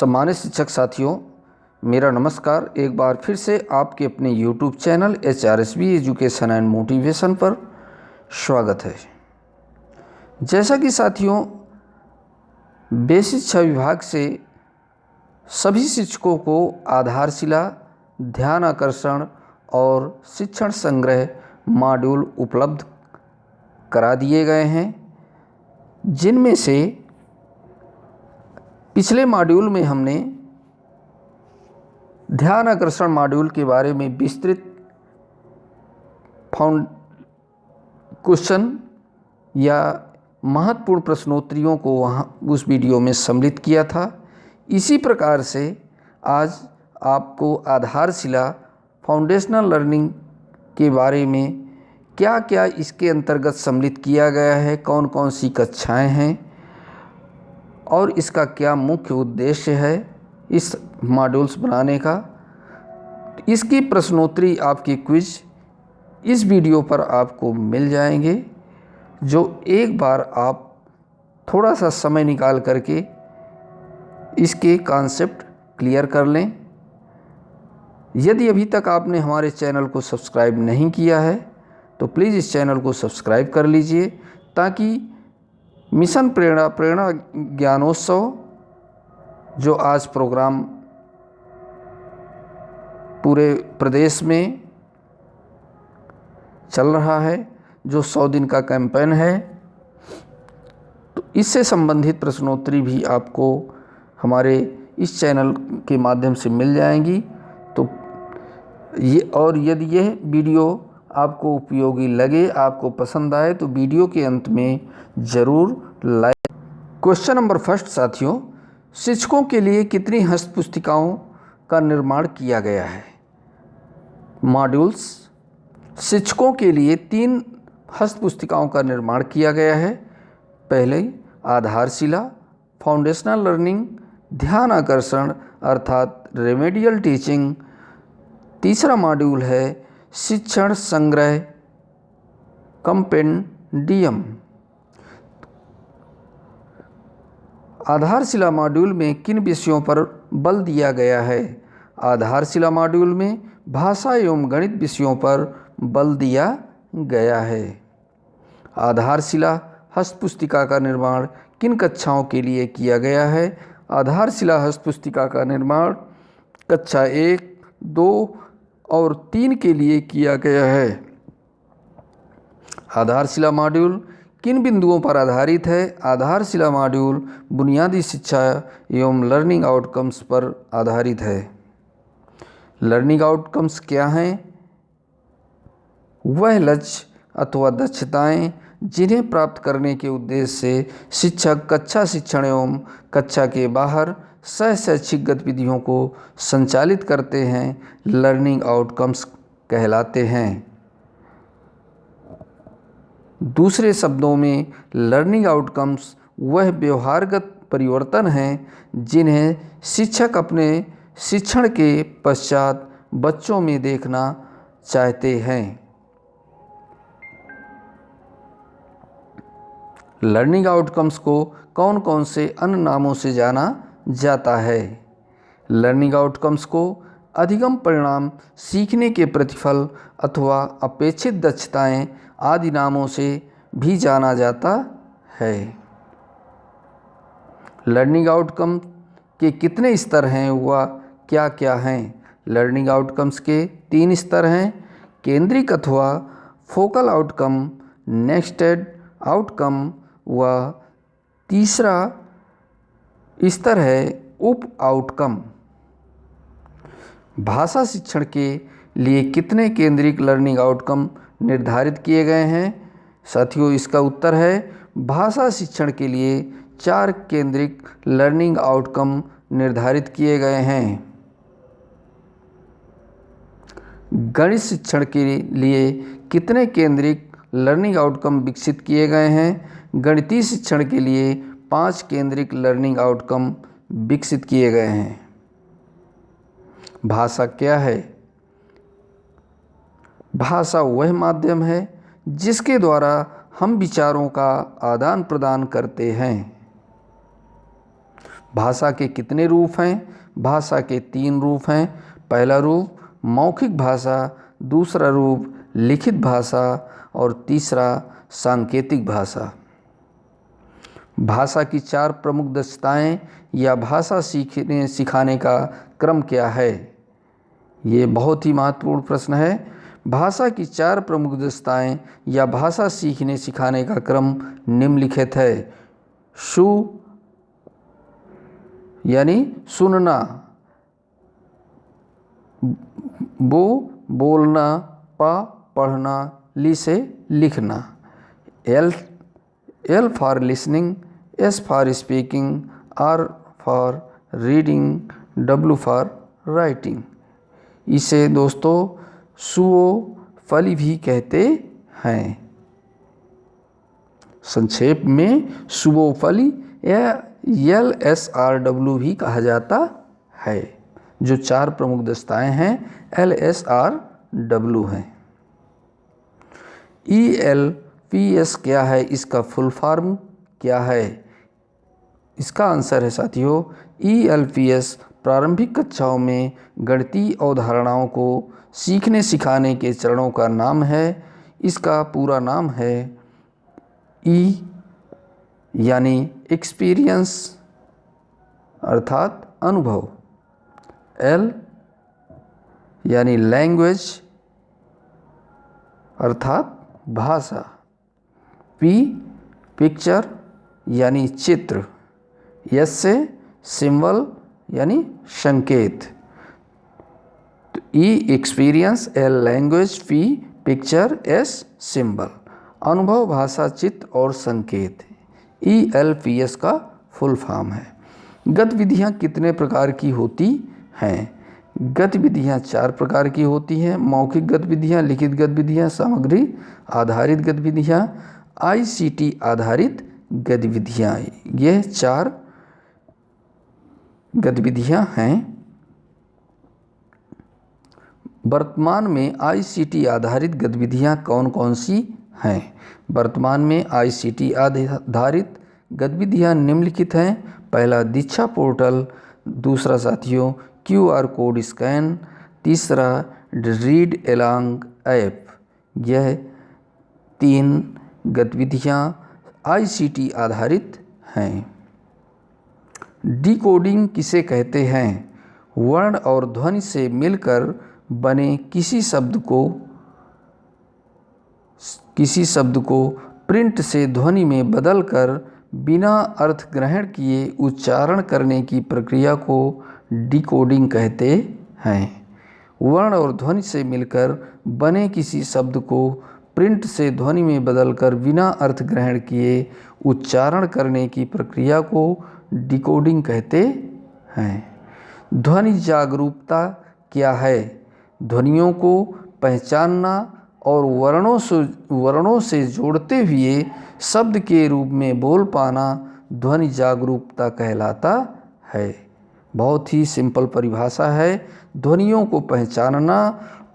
सम्मानित शिक्षक साथियों, मेरा नमस्कार। एक बार फिर से आपके अपने YouTube channel HRSB education and motivation पर स्वागत है। जैसा कि साथियों, बेसिक शिक्षा विभाग से सभी शिक्षकों को आधारशिला, ध्यान आकर्षण और शिक्षण संग्रह मॉड्यूल उपलब्ध करा दिए गए हैं, जिनमें से पिछले मॉड्यूल में हमने ध्यान आकर्षण मॉड्यूल के बारे में विस्तृत क्वेश्चन या महत्वपूर्ण प्रश्नोत्तरियों को उस वीडियो में सम्मिलित किया था। इसी प्रकार से आज आपको आधारशिला फाउंडेशनल लर्निंग के बारे में क्या क्या इसके अंतर्गत सम्मिलित किया गया है, कौन कौन सी कक्षाएं हैं और इसका क्या मुख्य उद्देश्य है इस मॉड्यूल्स बनाने का, इसकी प्रश्नोत्तरी आपकी क्विज इस वीडियो पर आपको मिल जाएंगे, जो एक बार आप थोड़ा सा समय निकाल करके इसके कॉन्सेप्ट क्लियर कर लें। यदि अभी तक आपने हमारे चैनल को सब्सक्राइब नहीं किया है तो प्लीज़ इस चैनल को सब्सक्राइब कर लीजिए, ताकि मिशन प्रेरणा ज्ञानोत्सव जो आज प्रोग्राम पूरे प्रदेश में चल रहा है, जो 100 दिन का कैंपेन है, तो इससे संबंधित प्रश्नोत्तरी भी आपको हमारे इस चैनल के माध्यम से मिल जाएंगी। तो यदि यह वीडियो आपको उपयोगी लगे, आपको पसंद आए, तो वीडियो के अंत में ज़रूर लाइक। क्वेश्चन नंबर फर्स्ट साथियों, शिक्षकों के लिए कितनी हस्त पुस्तिकाओं का निर्माण किया गया है? मॉड्यूल्स, शिक्षकों के लिए 3 हस्त पुस्तिकाओं का निर्माण किया गया है। पहले आधारशिला, फाउंडेशनल लर्निंग, ध्यान आकर्षण अर्थात रेमेडियल टीचिंग। तीसरा मॉड्यूल है शिक्षण संग्रह कंपेंडियम। आधारशिला मॉड्यूल में किन विषयों पर बल दिया गया है? आधारशिला मॉड्यूल में भाषा एवं गणित विषयों पर बल दिया गया है। आधारशिला हस्तपुस्तिका का निर्माण किन कक्षाओं के लिए किया गया है? आधारशिला हस्तपुस्तिका का निर्माण कक्षा 1, 2 और 3 के लिए किया गया है। आधारशिला मॉड्यूल किन बिंदुओं पर आधारित है? आधारशिला मॉड्यूल बुनियादी शिक्षा एवं लर्निंग आउटकम्स पर आधारित है। लर्निंग आउटकम्स क्या हैं? वह लक्ष्य अथवा दक्षताएं जिन्हें प्राप्त करने के उद्देश्य से शिक्षक कक्षा शिक्षण एवं कक्षा के बाहर सह-शैक्षिक गतिविधियों को संचालित करते हैं, लर्निंग आउटकम्स कहलाते हैं। दूसरे शब्दों में, लर्निंग आउटकम्स वह व्यवहारगत परिवर्तन हैं जिन्हें शिक्षक अपने शिक्षण के पश्चात बच्चों में देखना चाहते हैं। लर्निंग आउटकम्स को कौन कौन से अन्य नामों से जाना जाता है? लर्निंग आउटकम्स को अधिगम परिणाम, सीखने के प्रतिफल अथवा अपेक्षित दक्षताएं आदि नामों से भी जाना जाता है। लर्निंग आउटकम के कितने स्तर हैं, वह क्या क्या हैं? लर्निंग आउटकम्स के 3 स्तर हैं: केंद्रिक अथवा फोकल आउटकम, नेस्टेड आउटकम व तीसरा स्तर है उप आउटकम। भाषा शिक्षण के लिए कितने केंद्रिक लर्निंग आउटकम निर्धारित किए गए हैं? साथियों, इसका उत्तर है भाषा शिक्षण के लिए 4 केंद्रिक लर्निंग आउटकम निर्धारित किए गए हैं। गणित शिक्षण के लिए कितने केंद्रिक लर्निंग आउटकम विकसित किए गए हैं? गणितीय शिक्षण के लिए 5 केंद्रिक लर्निंग आउटकम विकसित किए गए हैं। भाषा क्या है? भाषा वह माध्यम है जिसके द्वारा हम विचारों का आदान प्रदान करते हैं। भाषा के कितने रूप हैं? भाषा के 3 रूप हैं। पहला रूप मौखिक भाषा, दूसरा रूप लिखित भाषा और तीसरा सांकेतिक भाषा। भाषा की 4 प्रमुख दक्षताएं या भाषा सीखने सिखाने का क्रम क्या है? ये बहुत ही महत्वपूर्ण प्रश्न है। भाषा की 4 प्रमुख दक्षताएं या भाषा सीखने सिखाने का क्रम निम्नलिखित है। शु यानी सुनना, बो बोलना, पा पढ़ना, ली से लिखना, L for listening, S for speaking, R for reading, W for writing. इसे दोस्तों सुओ फली भी कहते हैं। संक्षेप में सुओ फली या LSRW भी कहा जाता है। जो 4 प्रमुख दक्षताएं हैं LSRW हैं। ELPS क्या है? इसका फुल फॉर्म क्या है? इसका आंसर है साथियों ELPS प्रारंभिक कक्षाओं में गणितीय अवधारणाओं को सीखने सिखाने के चरणों का नाम है। इसका पूरा नाम है E यानी एक्सपीरियंस अर्थात अनुभव, L यानी लैंग्वेज अर्थात भाषा, P पिक्चर यानी चित्र, S से सिंबल यानी संकेत। तो E experience, L language, P picture, S symbol. अनुभव, भाषा, चित्र और संकेत ELPS का फुल फॉर्म है। गतिविधियाँ कितने प्रकार की होती हैं? गतिविधियाँ 4 प्रकार की होती हैं। मौखिक गतिविधियाँ, लिखित गतिविधियाँ, सामग्री आधारित गतिविधियाँ, ICT आधारित गतिविधियाँ। ये 4 गतिविधियाँ हैं। वर्तमान में ICT आधारित गतिविधियाँ कौन कौन सी हैं? वर्तमान में ICT आधारित गतिविधियाँ निम्नलिखित हैं। पहला दीक्षा पोर्टल, दूसरा साथियों QR कोड स्कैन, तीसरा रीड एलॉन्ग ऐप। यह 3 गतिविधियाँ ICT आधारित हैं। डिकोडिंग किसे कहते हैं? वर्ण और ध्वनि से मिलकर बने किसी शब्द को प्रिंट से ध्वनि में बदलकर बिना अर्थ ग्रहण किए उच्चारण करने की प्रक्रिया को डिकोडिंग कहते हैं। वर्ण और ध्वनि से मिलकर बने किसी शब्द को प्रिंट से ध्वनि में बदलकर बिना अर्थ ग्रहण किए उच्चारण करने की प्रक्रिया को डिकोडिंग कहते हैं। ध्वनि जागरूकता क्या है? ध्वनियों को पहचानना और वर्णों से जोड़ते हुए शब्द के रूप में बोल पाना ध्वनि जागरूकता कहलाता है। बहुत ही सिंपल परिभाषा है। ध्वनियों को पहचानना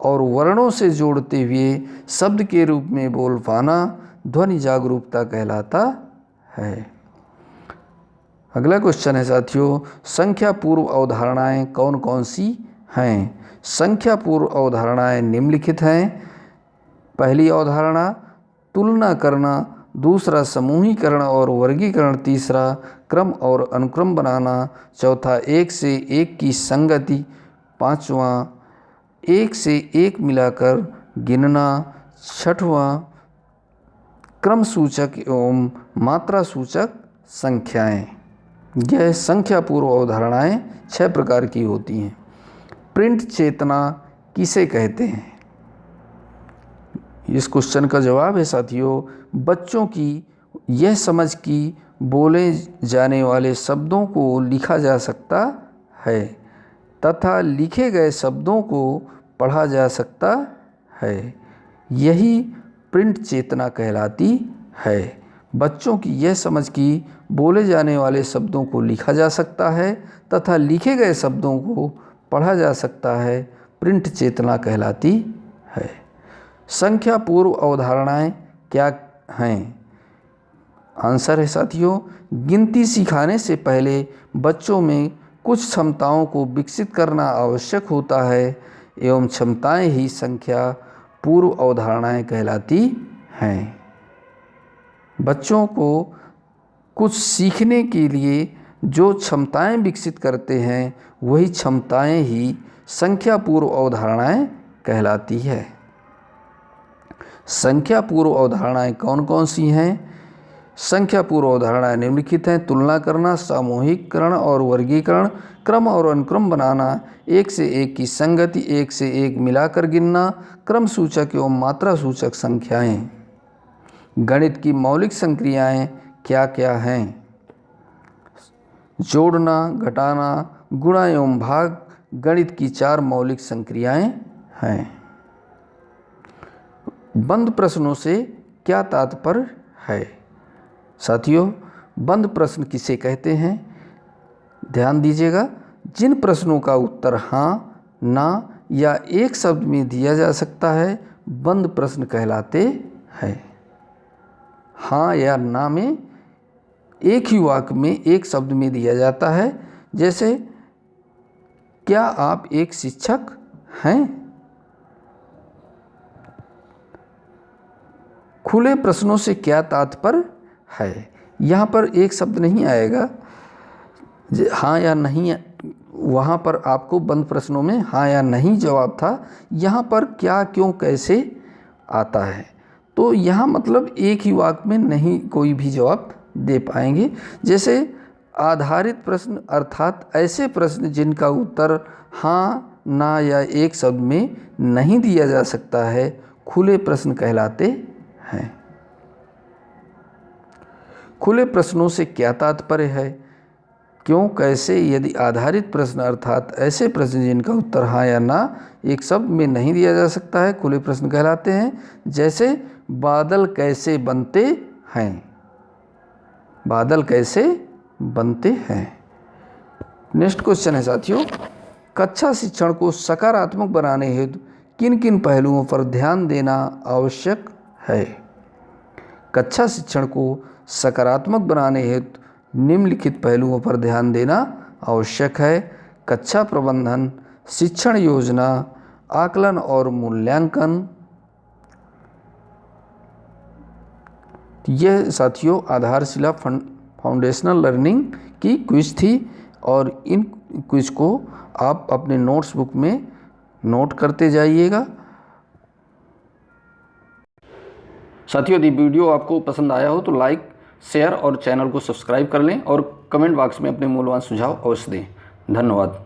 और वर्णों से जोड़ते हुए शब्द के रूप में बोल पाना ध्वनि जागरूकता कहलाता है। अगला क्वेश्चन है साथियों, संख्या पूर्व अवधारणाएं कौन कौन सी हैं? संख्या पूर्व अवधारणाएं निम्नलिखित हैं। पहली अवधारणा तुलना करना, दूसरा समूहीकरण और वर्गीकरण, तीसरा क्रम और अनुक्रम बनाना, चौथा 1 से 1 की संगति, पांचवा 1 से 1 मिलाकर गिनना, छठवां क्रम सूचक एवं मात्रा सूचक संख्याएं। यह संख्या पूर्व अवधारणाएं 6 प्रकार की होती हैं। प्रिंट चेतना किसे कहते हैं? इस क्वेश्चन का जवाब है साथियों, बच्चों की यह समझ कि बोले जाने वाले शब्दों को लिखा जा सकता है तथा लिखे गए शब्दों को पढ़ा जा सकता है, यही प्रिंट चेतना कहलाती है। बच्चों की यह समझ कि बोले जाने वाले शब्दों को लिखा जा सकता है तथा लिखे गए शब्दों को पढ़ा जा सकता है, प्रिंट चेतना कहलाती है। संख्या पूर्व अवधारणाएं क्या हैं? आंसर है साथियों, गिनती सिखाने से पहले बच्चों में कुछ क्षमताओं को विकसित करना आवश्यक होता है एवं क्षमताएं ही संख्या पूर्व अवधारणाएं कहलाती हैं। बच्चों को कुछ सीखने के लिए जो क्षमताएं विकसित करते हैं वही क्षमताएं ही संख्या पूर्व अवधारणाएं कहलाती है। संख्या पूर्व अवधारणाएं कौन कौन सी हैं? संख्या पूर्व अवधारणाएं निम्नलिखित हैं: तुलना करना, सामूहिककरण और वर्गीकरण, क्रम और अनुक्रम बनाना, एक से एक की संगति, एक से एक मिलाकर गिनना, क्रम सूचक एवं मात्रा सूचक संख्याएं। गणित की मौलिक संक्रियाएं क्या क्या हैं? जोड़ना, घटाना, गुणा एवं भाग गणित की 4 मौलिक संक्रियाएं हैं। बंद प्रश्नों से क्या तात्पर्य है? साथियों, बंद प्रश्न किसे कहते हैं? ध्यान दीजिएगा, जिन प्रश्नों का उत्तर हाँ, ना या एक शब्द में दिया जा सकता है बंद प्रश्न कहलाते हैं। हाँ या ना में एक ही वाक्य में एक शब्द में दिया जाता है, जैसे क्या आप एक शिक्षक हैं? खुले प्रश्नों से क्या तात्पर्य है? यहाँ पर एक शब्द नहीं आएगा हाँ या नहीं, वहाँ पर आपको बंद प्रश्नों में हाँ या नहीं जवाब था, यहाँ पर क्या, क्यों, कैसे आता है। तो यहाँ मतलब एक ही वाक्य में नहीं कोई भी जवाब दे पाएंगे। जैसे आधारित प्रश्न अर्थात ऐसे प्रश्न जिनका उत्तर हाँ, ना या एक शब्द में नहीं दिया जा सकता है खुले प्रश्न कहलाते हैं। खुले प्रश्नों से क्या तात्पर्य है? क्यों, कैसे यदि आधारित प्रश्न अर्थात ऐसे प्रश्न जिनका उत्तर हाँ या ना एक शब्द में नहीं दिया जा सकता है खुले प्रश्न कहलाते हैं। जैसे बादल कैसे बनते हैं? बादल कैसे बनते हैं? नेक्स्ट क्वेश्चन है साथियों, कक्षा शिक्षण को सकारात्मक बनाने हेतु किन किन पहलुओं पर ध्यान देना आवश्यक है? कक्षा शिक्षण को सकारात्मक बनाने हेतु निम्नलिखित पहलुओं पर ध्यान देना आवश्यक है: कक्षा प्रबंधन, शिक्षण योजना, आकलन और मूल्यांकन। यह साथियों आधारशिला फाउंडेशनल लर्निंग की क्विज थी और इन क्विज को आप अपने नोट्स बुक में नोट करते जाइएगा। साथियों, यदि वीडियो आपको पसंद आया हो तो लाइक, शेयर और चैनल को सब्सक्राइब कर लें और कमेंट बॉक्स में अपने मूल्यवान सुझाव अवश्य दें। धन्यवाद।